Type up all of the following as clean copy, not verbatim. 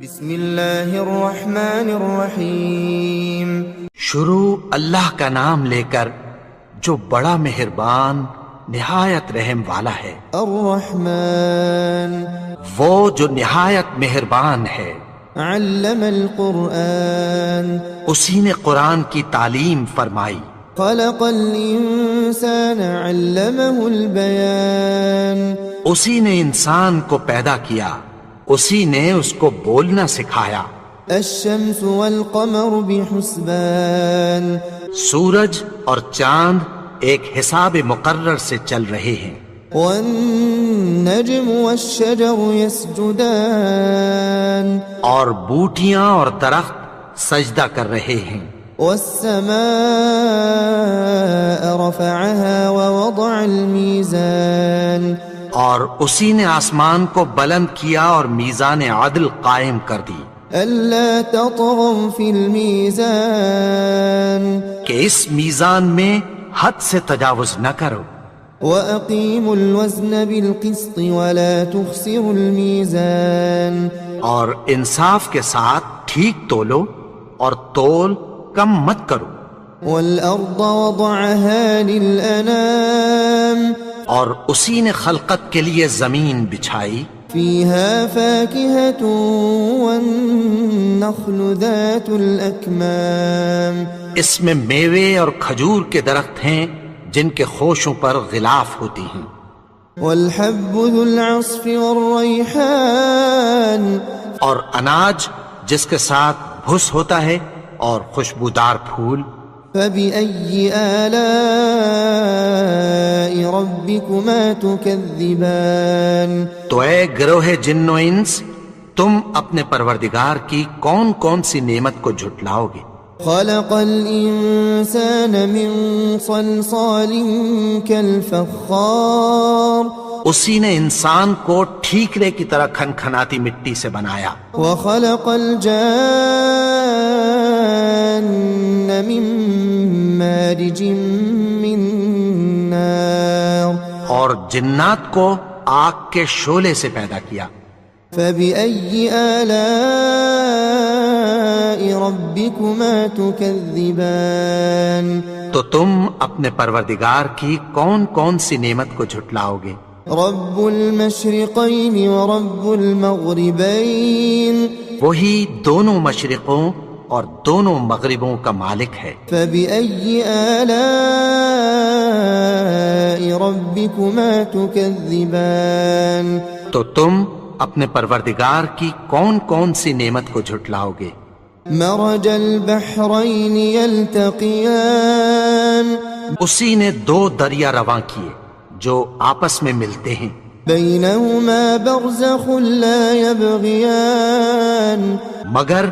بسم اللہ الرحمن الرحیم۔ شروع اللہ کا نام لے کر جو بڑا مہربان نہایت رحم والا ہے۔ الرحمن وہ جو نہایت مہربان ہے۔ علم القرآن اسی نے قرآن کی تعلیم فرمائی۔ خلق الانسان علمہ البیان اسی نے انسان کو پیدا کیا، اسی نے اس کو بولنا سکھایا۔ الشمس والقمر بحسبان سورج اور چاند ایک حساب مقرر سے چل رہے ہیں۔ والنجم والشجر يسجدان اور بوٹیاں اور درخت سجدہ کر رہے ہیں۔ والسماء رفعها ووضع الميزان اور اسی نے آسمان کو بلند کیا اور میزان عدل قائم کر دی ألا تطغوا في الميزان کہ اس میزان میں حد سے تجاوز نہ کرو۔ وأقيموا الوزن بالقسط ولا تخسروا الميزان اور انصاف کے ساتھ ٹھیک تولو اور تول کم مت کرو۔ والأرض وضعها للأنام اور اسی نے خلقت کے لیے زمین بچھائی، فيها فاكهة والنخل ذات الأكمام اس میں میوے اور کھجور کے درخت ہیں جن کے خوشوں پر غلاف ہوتی ہیں۔ والحب ذو العصف والريحان اور اناج جس کے ساتھ بھس ہوتا ہے اور خوشبودار پھول۔ فبأي آلاء ربكما تكذبان تو اے گروہ جن و انس، تم اپنے پروردگار کی کون کون سی نعمت کو جھٹلاؤ گے؟ خلق الإنسان من صلصال كالفخار اسی نے انسان کو ٹھیکرے کی طرح کھنکھناتی مٹی سے بنایا۔ وخلق الجان من مارج من نار اور جنات کو آگ کے شعلے سے پیدا کیا۔ فبأي آلاء ربكما تكذبان تو تم اپنے پروردگار کی کون کون سی نعمت کو جھٹلاؤ گے؟ رب المشرقين ورب المغربين وہی دونوں مشرقوں اور دونوں مغربوں کا مالک ہے۔ فبأي آلاء ربكما تكذبان تو تم اپنے پروردگار کی کون کون سی نعمت کو جھٹلاؤ گے؟ مرج البحرين يلتقيان اسی نے دو دریا رواں کیے جو آپس میں ملتے ہیں، بينهما برزخ لا يبغيان مگر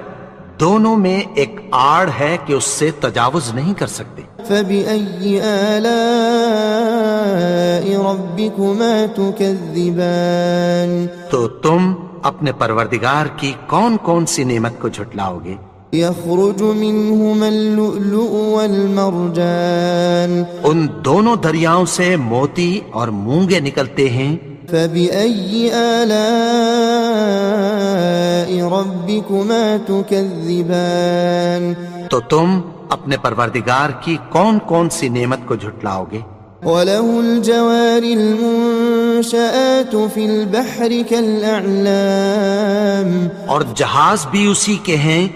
دونوں میں ایک آڑ ہے کہ اس سے تجاوز نہیں کر سکتے۔ فبأي آلاء ربكما تكذبان تو تم اپنے پروردگار کی کون کون سی نعمت کو جھٹلاؤ گے؟ يخرج منهما اللؤلؤ والمرجان ان دونوں دریاؤں سے موتی اور مونگے نکلتے ہیں۔ فبأي آلاء ربكما تكذبان تو تم اپنے پروردگار کی کون کون سی نعمت کو جھٹلاؤ گے؟ وله الجوار المنشآت في البحر كالأعلام اور جہاز بھی اسی کے ہیں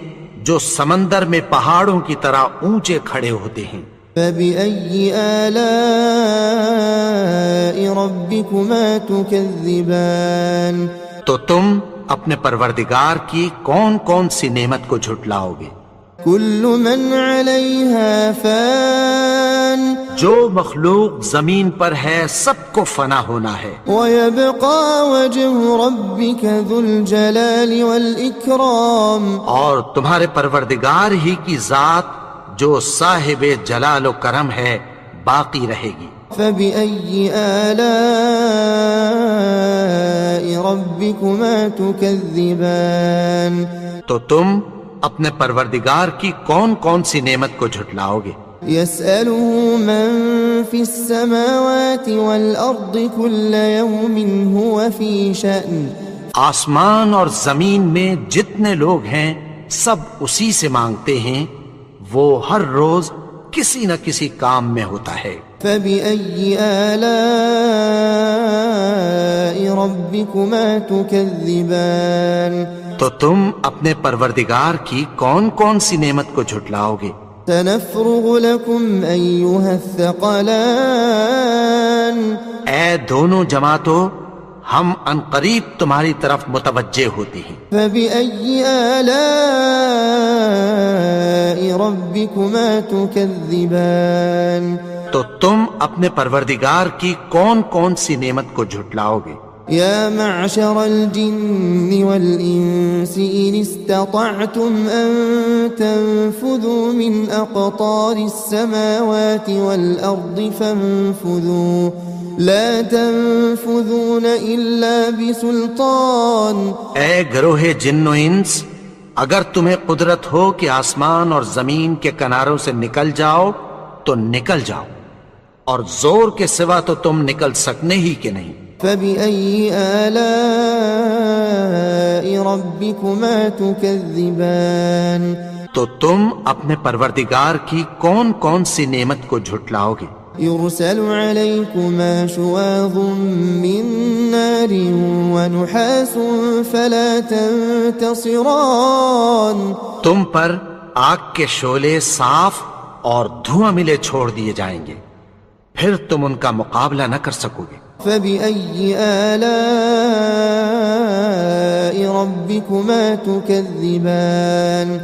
جو سمندر میں پہاڑوں کی طرح اونچے کھڑے ہوتے ہیں۔ فبأي آلاء ربكما تكذبان تو تم اپنے پروردگار کی کون کون سی نعمت کو جھٹلاؤ گے؟ كل من عليها فان جو مخلوق زمین پر ہے سب کو فنا ہونا ہے، ويبقى وجه ربك ذو الجلال والإكرام اور تمہارے پروردگار ہی کی ذات جو صاحب جلال و کرم ہے باقی رہے گی۔ فبأي آلاء ربكما تكذبان تو تم اپنے پروردگار کی کون کون سی نعمت کو جھٹلاؤ گے؟ يسأله من في السماوات والأرض كل يوم هو في شأن آسمان اور زمین میں جتنے لوگ ہیں سب اسی سے مانگتے ہیں، وہ ہر روز کسی نہ کسی کام میں ہوتا ہے۔ فبأي آلاء ربكما تكذبان تو تم اپنے پروردگار کی کون کون سی نعمت کو جھٹلاؤ گے؟ سنفرغ لكم أيها الثقلان اے دونوں جماعتوں، ہم عنقریب تمہاری طرف متوجہ ہوتے ہیں۔ فبأي آلاء ربكما تكذبان تو تم اپنے پروردگار کی کون کون سی نعمت کو جھٹلاؤ گے؟ يا معشر الجن والإنس إن استطعتم أن تنفذوا من أقطار السماوات والأرض فانفذوا لا تنفذون إلا بسلطان۔ اے گروہ جن و انس، اگر تمہیں قدرت ہو کہ آسمان اور زمین کے کناروں سے نکل جاؤ تو نکل جاؤ، اور زور کے سوا تو تم نکل سکنے ہی کہ نہیں۔ فبأي آلاء ربكما تكذبان تو تم اپنے پروردگار کی کون کون سی نعمت کو جھٹلاؤ گے؟ يرسل عليكما شواظ من نار ونحاس فلا تنتصران۔ تم پر آگ کے شعلے صاف اور دھواں ملے چھوڑ دیے جائیں گے، پھر تم ان کا مقابلہ نہ کر سکو گے۔ فبأي آلاء ربكما تكذبان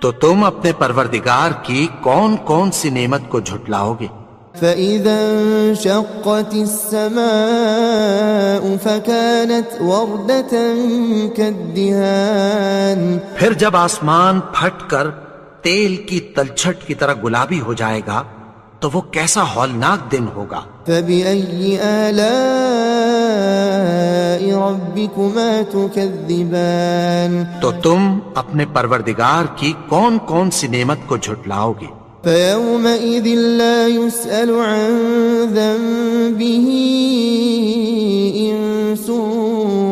تو تم اپنے پروردگار کی کون کون سی نعمت کو جھٹلاؤ گے؟ فإذا انشقت السماء فكانت وردة كالدهان۔ پھر جب آسمان پھٹ کر تیل کی تلچھٹ کی طرح گلابی ہو جائے گا تو وہ کیسا ہولناک دن ہوگا۔ فبأي آلاء ربكما تكذبان تو تم اپنے پروردگار کی کون کون سی نعمت کو جھٹلاؤ گے؟ فيومئذ لا يسأل عن ذنبه إنس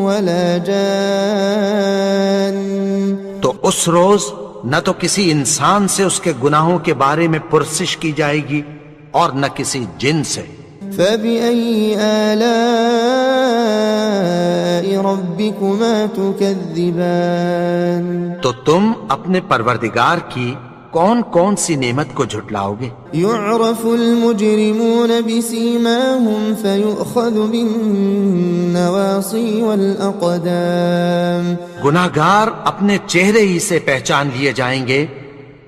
ولا جان۔ تو اس روز نہ تو کسی انسان سے اس کے گناہوں کے بارے میں پرسش کی جائے گی اور نہ کسی جن سے۔ فبأي آلاء ربكما تكذبان تو تم اپنے پروردگار کی کون کون سی نعمت کو جھٹلاؤ گے؟ يعرف المجرمون بسيماهم فيؤخذ بالنواصي والأقدام۔ گناہگار اپنے چہرے ہی سے پہچان لیے جائیں گے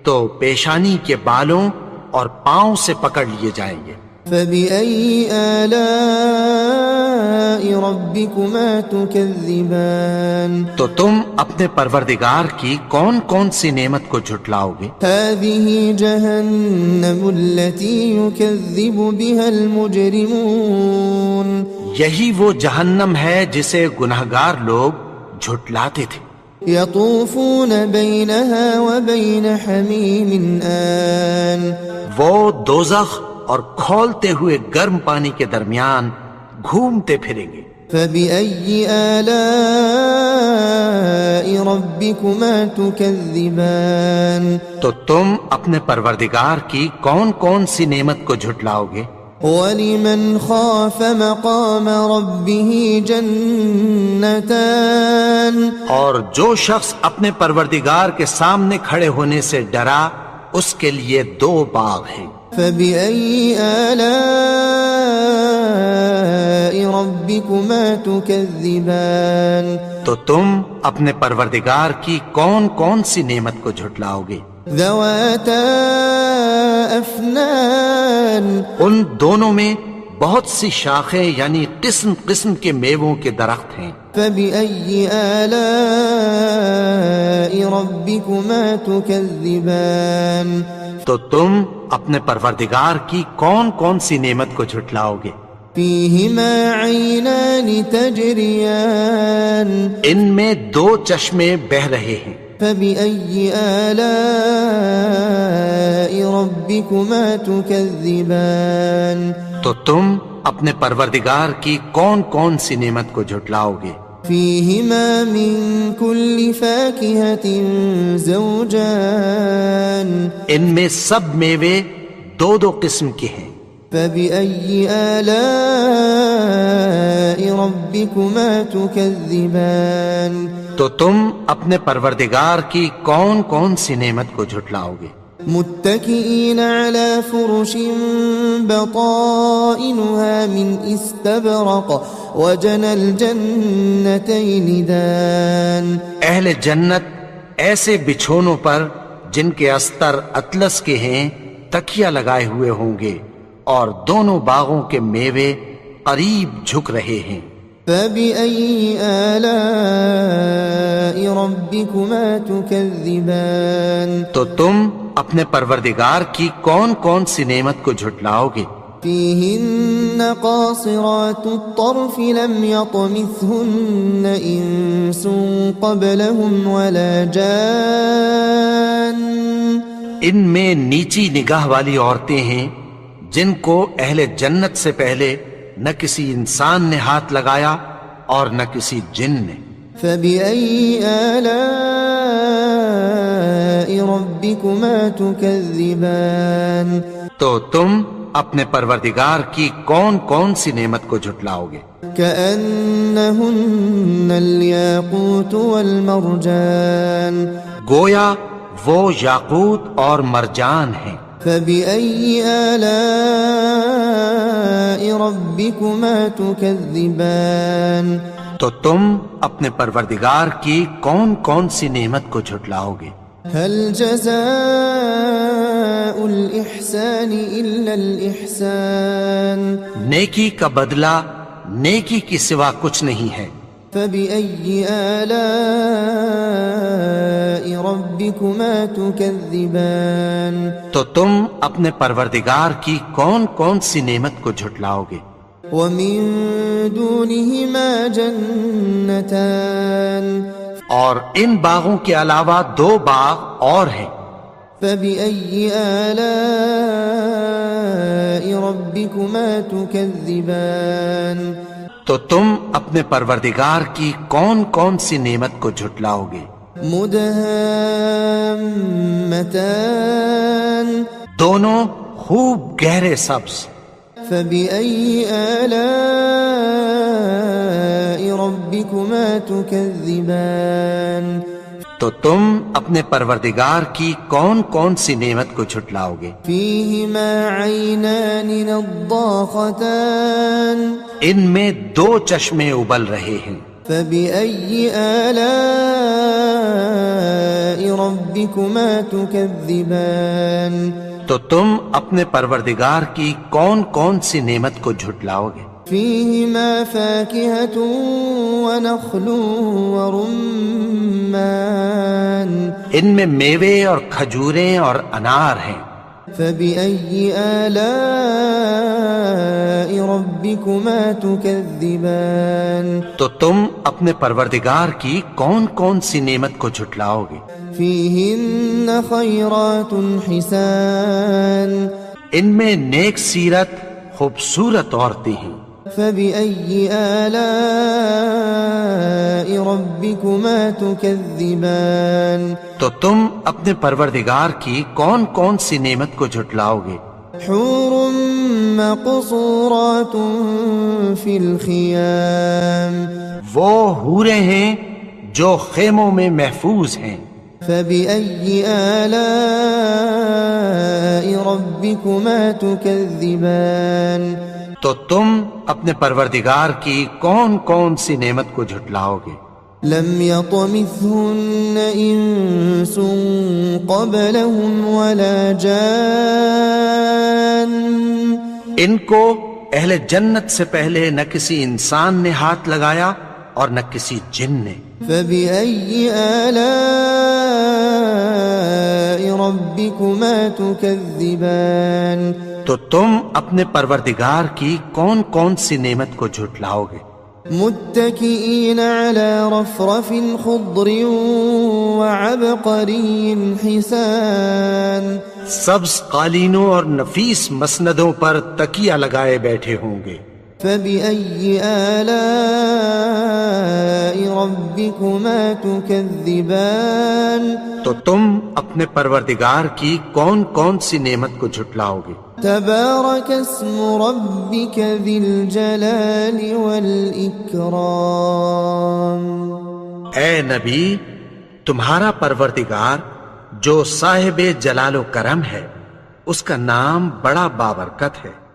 تو پیشانی کے بالوں اور پاؤں سے پکڑ لیے جائیں گے۔ فبأي آلاء ربكما تكذبان تو تم اپنے پروردگار کی کون کون سی نعمت کو جھٹلاؤ گے؟ هذه جهنم التي يكذب بها المجرمون۔ یہی وہ جہنم ہے جسے گناہگار لوگ جھٹلاتے تھے۔ يطوفون بينها وبين حميم آن۔ وہ دوزخ اور کھولتے ہوئے گرم پانی کے درمیان گھومتے پھریں گے۔ فبأي آلاء ربكما تكذبان تو تم اپنے پروردگار کی کون کون سی نعمت کو جھٹلاؤ گے؟ ولمن خاف مقام ربه جنتان۔ اور جو شخص اپنے پروردگار کے سامنے کھڑے ہونے سے ڈرا اس کے لیے دو باغ ہیں۔ فبأي آلاء ربكما تكذبان تو تم اپنے پروردگار کی کون کون سی نعمت کو جھٹلاؤ گے؟ ذواتا افنان۔ ان دونوں میں بہت سی شاخیں یعنی قسم قسم کے میووں کے درخت ہیں۔ فبأي آلاء ربكما تكذبان تو تم اپنے پروردگار کی کون کون سی نعمت کو جھٹلاؤ گے؟ فيهما عينان تجريان۔ ان میں دو چشمے بہہ رہے ہیں۔ فبأي آلاء ربكما تكذبان تو تم اپنے پروردگار کی کون کون سی نعمت کو جھٹلاؤ گے؟ فيهما من كل فاكهة زوجان ان میں سب میوے دو دو قسم کے ہیں. فبأي آلاء ربكما تكذبان تو تم اپنے پروردگار کی کون کون سی نعمت کو جھٹلاؤ گے؟ متكئين على فرش بطائنها من استبرق وجنى الجنتين دان. اہل جنت ایسے بچھونوں پر جن کے استر اطلس کے ہیں تکیہ لگائے ہوئے ہوں گے اور دونوں باغوں کے میوے قریب جھک رہے ہیں. فبأي آلاء ربكما تكذبان. تو تم اپنے پروردگار کی کون کون سی نعمت کو جھٹلاؤ گے؟ فيهن قاصرات الطرف لم يطمثهن إنس قبلهم ولا جان. ان میں نیچی نگاہ والی عورتیں ہیں جن کو اہل جنت سے پہلے نہ کسی انسان نے ہاتھ لگایا اور نہ کسی جن نے. فبأي آلاء ربكما تكذبان. تو تم اپنے پروردگار کی کون کون سی نعمت کو جھٹلاؤ گے؟ كأنهن الياقوت والمرجان. گویا وہ یاقوت اور مرجان ہیں. فبأي آلاء ربكما تكذبان. تو تم اپنے پروردگار کی کون کون سی نعمت کو جھٹلاؤ گے؟ هل جزاء الإحسان إلا الإحسان. نیکی کا بدلہ نیکی کی سوا کچھ نہیں ہے. فبأي آلاء ربكما تكذبان. تو تم اپنے پروردگار کی کون کون سی نعمت کو جھٹلاؤ گے؟ ومن دونهما جنتان. اور ان باغوں کے علاوہ دو باغ اور ہیں. فبأي آلاء ربكما تكذبان. تو تم اپنے پروردگار کی کون کون سی نعمت کو جھٹلاؤ گے؟ مدهامتان. دونوں خوب گہرے سبز. فبأي آلاء ربكما تكذبان. تو تم اپنے پروردگار کی کون کون سی نعمت کو جھٹلاؤ گے؟ فيهما عينان نضاختان. ان میں دو چشمے ابل رہے ہیں. فبأي آلاء ربكما تكذبان. تو تم اپنے پروردگار کی کون کون سی نعمت کو جھٹلاؤ گے؟ فيهما فاكهة ونخل ورمان. ان میں میوے اور کھجوریں اور انار ہیں. فبأي آلاء ربكما تكذبان. تو تم اپنے پروردگار کی کون کون سی نعمت کو جھٹلاؤ گے؟ فيهن خيرات حسان. ان میں نیک سیرت خوبصورت عورتیں ہیں. فبأي آلاء ربكما تكذبان. تو تم اپنے پروردگار کی کون کون سی نعمت کو جھٹلاؤ گے؟ حور مقصورات في الخيام. وہ حوریں ہیں جو خیموں میں محفوظ ہیں. فبأي آلاء ربكما تكذبان. تو تم اپنے پروردگار کی کون کون سی نعمت کو جھٹلاؤ گے؟ لم يطمثهن إنس قبلهم ولا جان. ان کو اہل جنت سے پہلے نہ کسی انسان نے ہاتھ لگایا اور نہ کسی جن نے. فبأي آلاء ربكما تكذبان. تو تم اپنے پروردگار کی کون کون سی نعمت کو جھٹلاؤ گے؟ متكئين على رفرف خضر وعبقري حسان. سبز قالینوں اور نفیس مسندوں پر تکیہ لگائے بیٹھے ہوں گے. فبأي آلاء ربكما تكذبان تو تم اپنے پروردگار کی کون کون سی نعمت کو جھٹلاؤ گے؟ تبارك اسم ربك ذي الجلال والإكرام. اے نبی، تمہارا پروردگار جو صاحب جلال و کرم ہے، اس کا نام بڑا بابرکت ہے.